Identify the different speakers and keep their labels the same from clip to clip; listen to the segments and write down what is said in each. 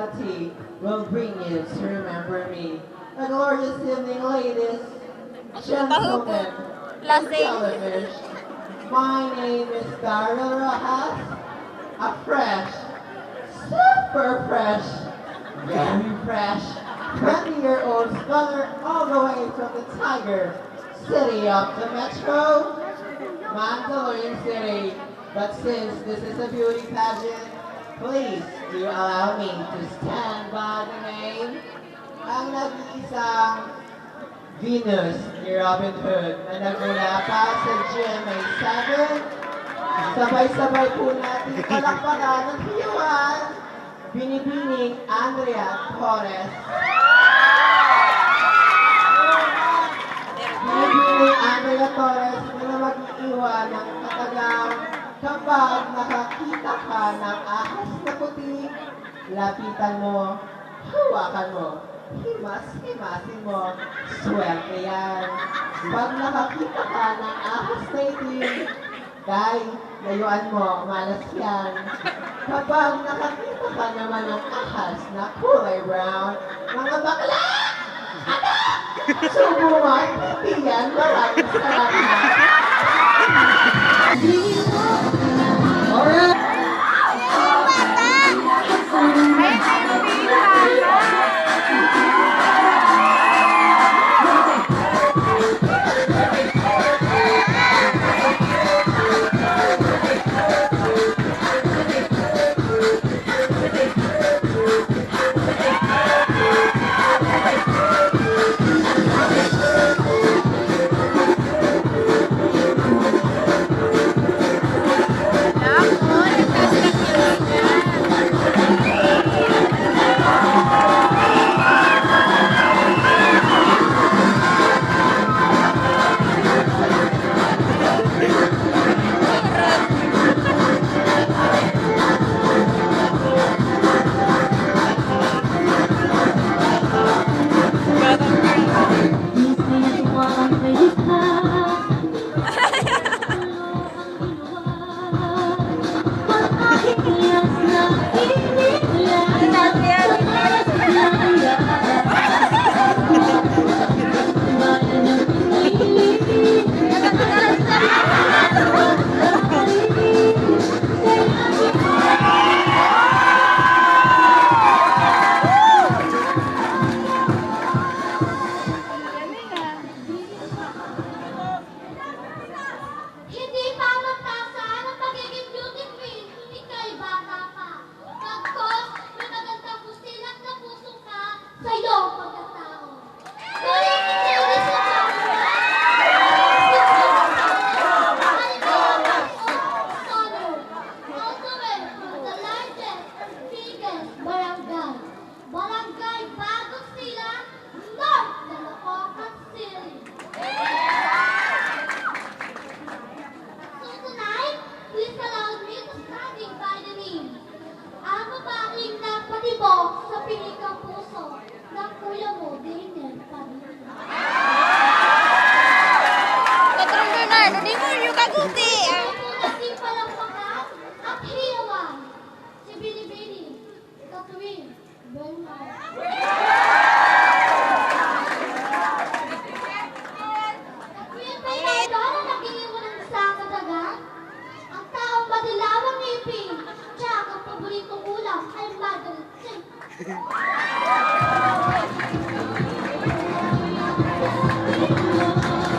Speaker 1: reality will bring you to remember me. A glorious evening, ladies, gentlemen, and jellyfish. My name is Daryl Rojas, a fresh, super fresh, very fresh, 20-year-old scholar all the way from the Tiger City of the Metro, Mandaluyong City. But since this is a beauty pageant, please do allow me to stand by the name ang nag-iisang Venus ni Robin Hood na nagmula pa sa GMA 7. Sabay-sabay po natin palakpakan ng hiyuan, Binibining Andrea Torres. Binibining Andrea Torres na mag-iiwan ng katagang kapag nakakita ka ng ahas na puti, lapitan mo, hawakan mo, himas-himasin mo, swerte yan. Pag nakakita ka ng ahas na itim, kay, layuan mo, malas yan. Kapag nakakita ka naman ng ahas na kulay brown, mga bakla! Ano? Subukan, hindi yan, maraming salamat. Alright!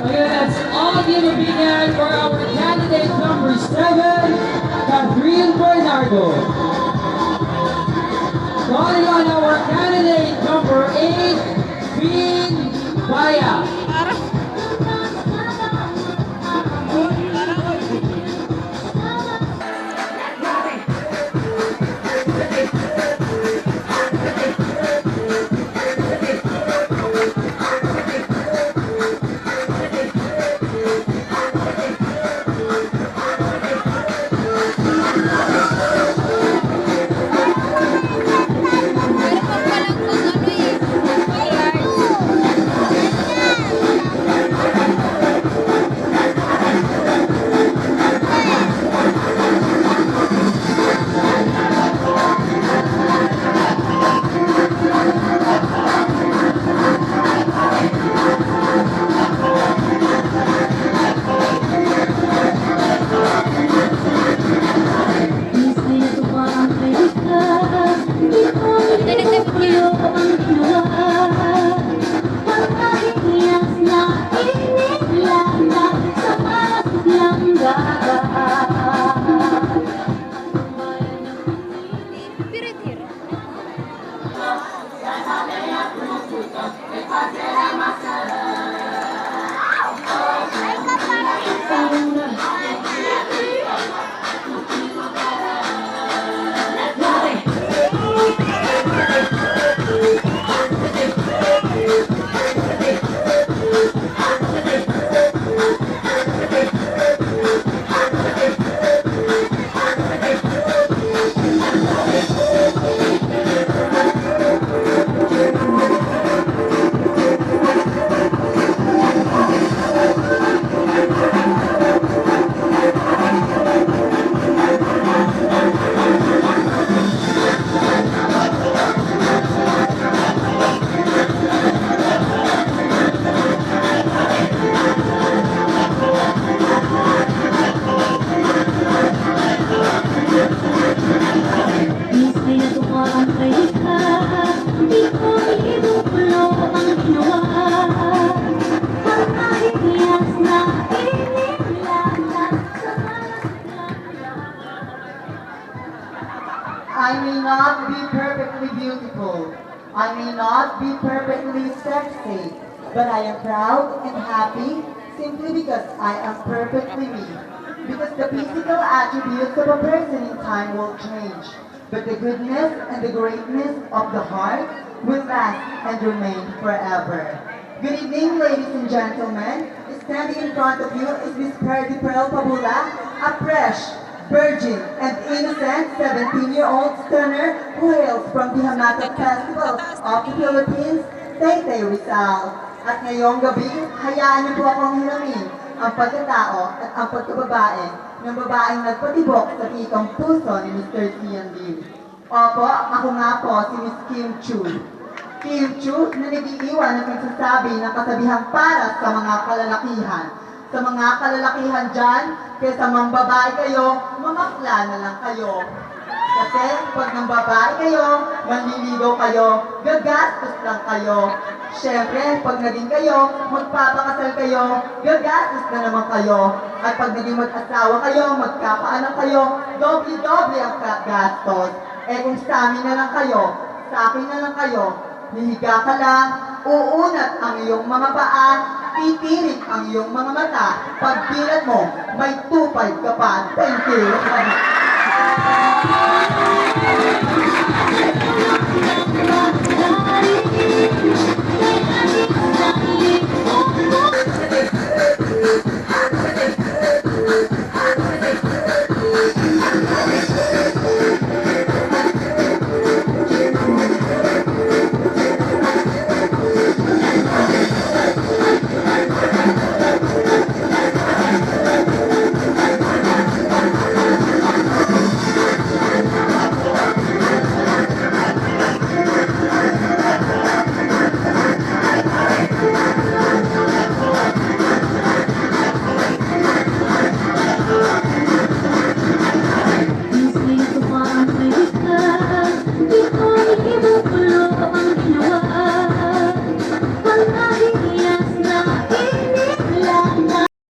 Speaker 2: Okay, that's all the opinion for our candidate number 7, Catherine Bernardo. Calling on our candidate number 8, Vin Baya.
Speaker 1: not be perfectly sexy, but I am proud and happy simply because I am perfectly me. Because the physical attributes of a person in time will change, but the goodness and the greatness of the heart will last and remain forever. Good evening, ladies and gentlemen. Standing in front of you is Miss Perdi Pearl Pabula, a fresh, virgin, and innocent 17-year-old stunner who hails from the Hamata Festival of the Philippines, Taytay Rizal. At ngayong gabi, hayaan niyo po akong hiramin ang pagkatao at ang pagkababae ng babaeng nagpatibok sa tikang puso ni Mr. Sian Lim. Opo, ako nga po si Miss Kim Chu. Kim Chu na nag-iiwan at nagsasabi ng kasabihang para sa mga kalalakihan. Sa mga kalalakihan dyan, kaysa mang babae kayo, mamakla na lang kayo. Kasi pag ng babae kayo, manliligaw kayo, gagastos lang kayo. Siyempre, pag naging kayo, magpapakasal kayo, gagastos na naman kayo. At pag naging mag-asawa kayo, magkakaanak kayo, doble-doble ang gastos. Eh kung sa amin na lang kayo, sa akin na lang kayo, hihiga ka lang, uunat ang iyong mga paa, titirik ang iyong mga mata, pagbilat mo, may 2.5 ka pa. Thank you.